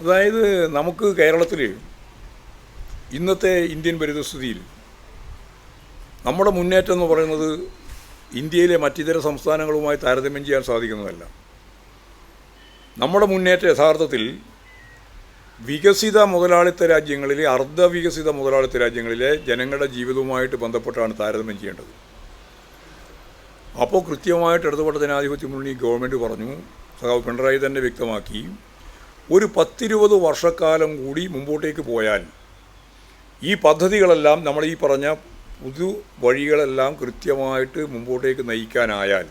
അതായത് നമുക്ക് കേരളത്തിൽ ഇന്നത്തെ ഇന്ത്യൻ പരിതസ്ഥിതിയിൽ നമ്മുടെ മുന്നേറ്റം എന്ന് പറയുന്നത് ഇന്ത്യയിലെ മറ്റിതര സംസ്ഥാനങ്ങളുമായി താരതമ്യം ചെയ്യാൻ സാധിക്കുന്നതല്ല. നമ്മുടെ മുന്നേറ്റം യഥാർത്ഥത്തിൽ വികസിത മുതലാളിത്ത രാജ്യങ്ങളിലെ അർദ്ധവികസിത മുതലാളിത്ത രാജ്യങ്ങളിലെ ജനങ്ങളുടെ ജീവിതവുമായിട്ട് ബന്ധപ്പെട്ടാണ് താരതമ്യം ചെയ്യേണ്ടത്. അപ്പോൾ കൃത്യമായിട്ട് ഇടതുപക്ഷ ജനാധിപത്യ മുന്നണി ഗവൺമെൻറ് പറഞ്ഞു, സഖാവ് പിണറായി തന്നെ വ്യക്തമാക്കി, ഒരു 10-20 വർഷക്കാലം കൂടി മുമ്പോട്ടേക്ക് പോയാൽ ഈ പദ്ധതികളെല്ലാം നമ്മൾ ഈ പറഞ്ഞ പുതു വഴികളെല്ലാം കൃത്യമായിട്ട് മുമ്പോട്ടേക്ക് നയിക്കാനായാൽ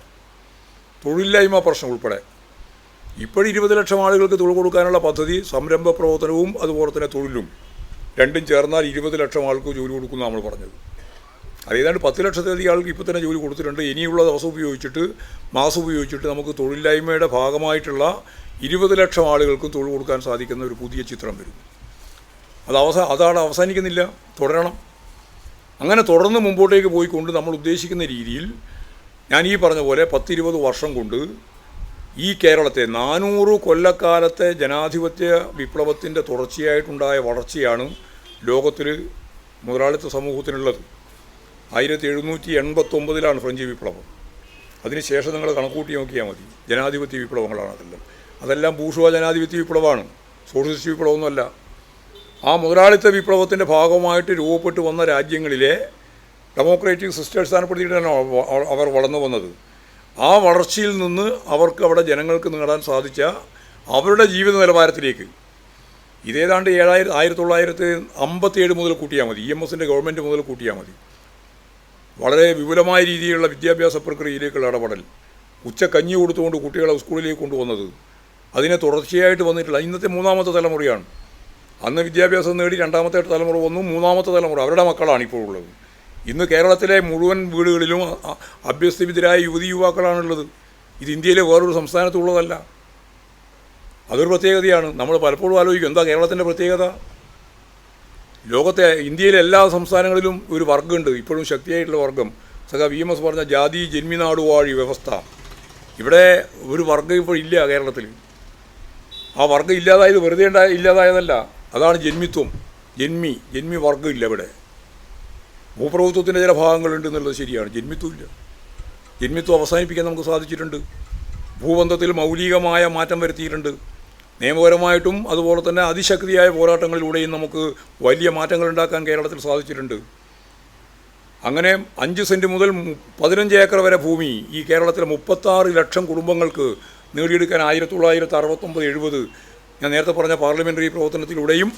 തൊഴിലില്ലായ്മ പ്രശ്നം ഉൾപ്പെടെ ഇപ്പോഴും 20 ലക്ഷം ആളുകൾക്ക് തൊഴിൽ കൊടുക്കാനുള്ള പദ്ധതി, സംരംഭ പ്രവർത്തനവും അതുപോലെ തന്നെ തൊഴിലും രണ്ടും ചേർന്നാൽ 20 ലക്ഷം ആൾക്ക് ജോലി കൊടുക്കുന്ന നമ്മൾ പറഞ്ഞത്. അത് ഏതാണ്ട് 10 ലക്ഷത്തിലധികം ആൾക്ക് ഇപ്പോൾ തന്നെ ജോലി കൊടുത്തിട്ടുണ്ട്. ഇനിയുള്ള മാസം ഉപയോഗിച്ചിട്ട് നമുക്ക് തൊഴിലില്ലായ്മയുടെ ഭാഗമായിട്ടുള്ള 20 ലക്ഷം ആളുകൾക്കും തൊഴിൽ കൊടുക്കാൻ സാധിക്കുന്ന ഒരു പുതിയ ചിത്രം വരും. അതാണ് അവസാനിക്കുന്നില്ല, തുടരണം. അങ്ങനെ തുടർന്ന് മുമ്പോട്ടേക്ക് പോയിക്കൊണ്ട് നമ്മൾ ഉദ്ദേശിക്കുന്ന രീതിയിൽ ഞാൻ ഈ പറഞ്ഞ പോലെ 10-20 വർഷം കൊണ്ട് ഈ കേരളത്തെ 400 കൊല്ലക്കാലത്തെ ജനാധിപത്യ വിപ്ലവത്തിൻ്റെ തുടർച്ചയായിട്ടുണ്ടായ വളർച്ചയാണ് ലോകത്തിൽ മുതലാളിത്ത സമൂഹത്തിനുള്ളത്. 1789 ഫ്രഞ്ച് വിപ്ലവം. അതിനുശേഷം നിങ്ങൾ കണക്കൂട്ടി നോക്കിയാൽ മതി. ജനാധിപത്യ വിപ്ലവങ്ങളാണ് അതെല്ലാം ബൂർഷ്വാ ജനാധിപത്യ വിപ്ലവമാണ്, സോഷ്യലിസ്റ്റ് വിപ്ലവമൊന്നുമല്ല. ആ മുതലാളിത്ത വിപ്ലവത്തിൻ്റെ ഭാഗമായിട്ട് രൂപപ്പെട്ടു വന്ന രാജ്യങ്ങളിലെ ഡെമോക്രാറ്റിക് സിസ്റ്റം അടിസ്ഥാനപ്പെടുത്തിയിട്ടാണ് അവർ വളർന്നു വന്നത്. ആ വളർച്ചയിൽ നിന്ന് അവർക്ക് അവിടെ ജനങ്ങൾക്ക് നേടാൻ സാധിച്ച അവരുടെ ജീവിത നിലവാരത്തിലേക്ക് ഇതേതാണ്ട് 1957 മുതൽ കൂട്ടിയാൽ മതി, EMSൻ്റെ ഗവൺമെൻറ് മുതൽ കൂട്ടിയാൽ മതി. വളരെ വിപുലമായ രീതിയിലുള്ള വിദ്യാഭ്യാസ പ്രക്രിയയിലേക്കുള്ള ഇടപെടൽ, ഉച്ചക്കഞ്ഞി കൊടുത്തുകൊണ്ട് കുട്ടികളെ സ്കൂളിലേക്ക് കൊണ്ടുവന്നത്, അതിനെ തുടർച്ചയായിട്ട് വന്നിട്ടുള്ള ഇന്നത്തെ 3ാമത്തെ തലമുറയാണ്. അന്ന് വിദ്യാഭ്യാസം നേടി 2ാമത്തെ തലമുറ വന്നു, 3ാമത്തെ തലമുറ അവരുടെ മക്കളാണ് ഇപ്പോൾ ഉള്ളത്. ഇന്ന് കേരളത്തിലെ മുഴുവൻ വീടുകളിലും അഭ്യസ്തവിദ്യരായ യുവാക്കളാണുള്ളത്. ഇത് ഇന്ത്യയിലെ വേറൊരു സംസ്ഥാനത്തുള്ളതല്ല. അതൊരു പ്രത്യേകതയാണ്. നമ്മൾ പലപ്പോഴും ആലോചിക്കും, എന്താ കേരളത്തിൻ്റെ പ്രത്യേകത? ഇന്ത്യയിലെ എല്ലാ സംസ്ഥാനങ്ങളിലും ഒരു വർഗ്ഗമുണ്ട്, ഇപ്പോഴും ശക്തിയായിട്ടുള്ള വർഗ്ഗം. EMS പറഞ്ഞ ജാതി ജന്മിനാടുവാഴി വ്യവസ്ഥ. ഇവിടെ ഒരു വർഗ്ഗം ഇപ്പോൾ ഇല്ല കേരളത്തിൽ. ആ വർഗ്ഗം ഇല്ലാതായത് വെറുതെ ഇല്ലാതായതല്ല, അതാണ് ജന്മിത്വം. ജന്മി വർഗ്ഗം ഇല്ല ഇവിടെ. ഭൂപ്രഭുത്വത്തിൻ്റെ ചില ഭാഗങ്ങളുണ്ട് എന്നുള്ളത് ശരിയാണ്, ജന്മിത്വം ഇല്ല. ജന്മിത്വം അവസാനിപ്പിക്കാൻ നമുക്ക് സാധിച്ചിട്ടുണ്ട്. ഭൂബന്ധത്തിൽ മൗലികമായ മാറ്റം വരുത്തിയിട്ടുണ്ട്. നിയമപരമായിട്ടും അതുപോലെ തന്നെ അതിശക്തിയായ പോരാട്ടങ്ങളിലൂടെയും നമുക്ക് വലിയ മാറ്റങ്ങൾ ഉണ്ടാക്കാൻ കേരളത്തിൽ സാധിച്ചിട്ടുണ്ട്. അങ്ങനെ 5 സെൻറ്റ് മുതൽ 15 ഏക്കർ വരെ ഭൂമി ഈ കേരളത്തിലെ 36 ലക്ഷം കുടുംബങ്ങൾക്ക് നേടിയെടുക്കാൻ 1969-70 ഞാൻ നേരത്തെ പറഞ്ഞ പാർലമെൻ്ററി പ്രവർത്തനത്തിലൂടെയും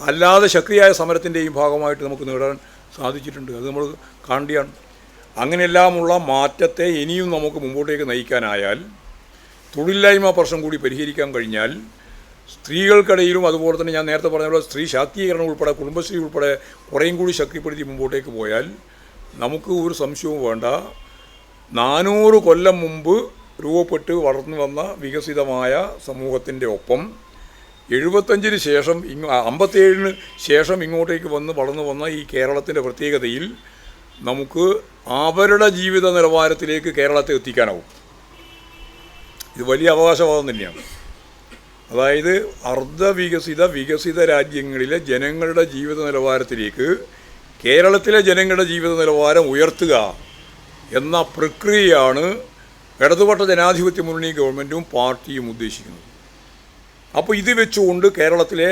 അല്ലാതെ ശക്തിയായ സമരത്തിൻ്റെയും ഭാഗമായിട്ട് നമുക്ക് നേടാൻ സാധിച്ചിട്ടുണ്ട്. അത് നമ്മൾ കാണേണ്ടതാണ്. അങ്ങനെയെല്ലാമുള്ള മാറ്റത്തെ ഇനിയും നമുക്ക് മുമ്പോട്ടേക്ക് നയിക്കാനായാൽ, തൊഴിലില്ലായ്മ പ്രശ്നം കൂടി പരിഹരിക്കാൻ കഴിഞ്ഞാൽ, സ്ത്രീകൾക്കിടയിലും അതുപോലെ തന്നെ ഞാൻ നേരത്തെ പറഞ്ഞ പോലെ സ്ത്രീ ശാക്തീകരണം ഉൾപ്പെടെ കുടുംബശ്രീ ഉൾപ്പെടെ കുറേയും കൂടി ശക്തിപ്പെടുത്തി മുമ്പോട്ടേക്ക് പോയാൽ നമുക്ക് ഒരു സംശയവും വേണ്ട, 400 കൊല്ലം മുമ്പ് രൂപപ്പെട്ട് വളർന്നു വന്ന വികസിതമായ സമൂഹത്തിൻ്റെ ഒപ്പം 75-ന് ശേഷം 57-ന് ശേഷം ഇങ്ങോട്ടേക്ക് വളർന്നു വന്ന ഈ കേരളത്തിൻ്റെ പ്രത്യേകതയിൽ നമുക്ക് അവരുടെ ജീവിത നിലവാരത്തിലേക്ക് കേരളത്തെ എത്തിക്കാനാവും. ഇത് വലിയ അവകാശവാദം തന്നെയാണ്. അതായത് വികസിത രാജ്യങ്ങളിലെ ജനങ്ങളുടെ ജീവിത നിലവാരത്തിലേക്ക് കേരളത്തിലെ ജനങ്ങളുടെ ജീവിത നിലവാരം ഉയർത്തുക എന്ന പ്രക്രിയയാണ് ഇടതുപക്ഷ ജനാധിപത്യ മുന്നണി ഗവൺമെൻറ്റും പാർട്ടിയും ഉദ്ദേശിക്കുന്നത്. അപ്പോൾ ഇത് വെച്ചുകൊണ്ട് കേരളത്തിലെ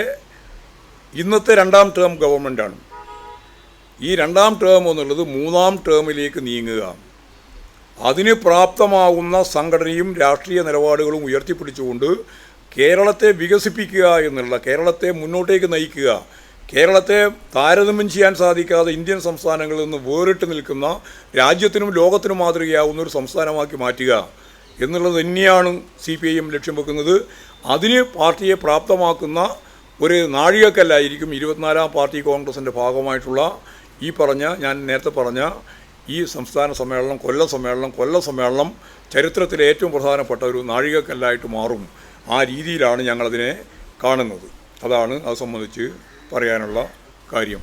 ഇന്നത്തെ 2ാം ടേം ഗവൺമെൻറ്റാണ്. ഈ 2ാം ടേം എന്നുള്ളത് 3ാം ടേമിലേക്ക് നീങ്ങുക, അതിന് പ്രാപ്തമാകുന്ന സംഘടനയും രാഷ്ട്രീയ നിലപാടുകളും ഉയർത്തിപ്പിടിച്ചുകൊണ്ട് കേരളത്തെ വികസിപ്പിക്കുക എന്നുള്ള, കേരളത്തെ മുന്നോട്ടേക്ക് നയിക്കുക, കേരളത്തെ താരതമ്യം ചെയ്യാൻ സാധിക്കാതെ ഇന്ത്യൻ സംസ്ഥാനങ്ങളിൽ നിന്ന് വേറിട്ട് നിൽക്കുന്ന, രാജ്യത്തിനും ലോകത്തിനും മാതൃകയാവുന്ന ഒരു സംസ്ഥാനമാക്കി മാറ്റുക എന്നുള്ളത് തന്നെയാണ് CPIM ലക്ഷ്യം വെക്കുന്നത്. അതിന് പാർട്ടിയെ പ്രാപ്തമാക്കുന്ന ഒരു നാഴികക്കല്ലായിരിക്കും 24ാം പാർട്ടി കോൺഗ്രസിൻ്റെ ഭാഗമായിട്ടുള്ള ഞാൻ നേരത്തെ പറഞ്ഞ ഈ സംസ്ഥാന സമ്മേളനം, കൊല്ലം സമ്മേളനം ചരിത്രത്തിലെ ഏറ്റവും പ്രധാനപ്പെട്ട ഒരു നാഴികക്കല്ലായിട്ട് മാറും. ആ രീതിയിലാണ് ഞങ്ങളതിനെ കാണുന്നത്. അതാണ് അത് സംബന്ധിച്ച് പറയാനുള്ള കാര്യം.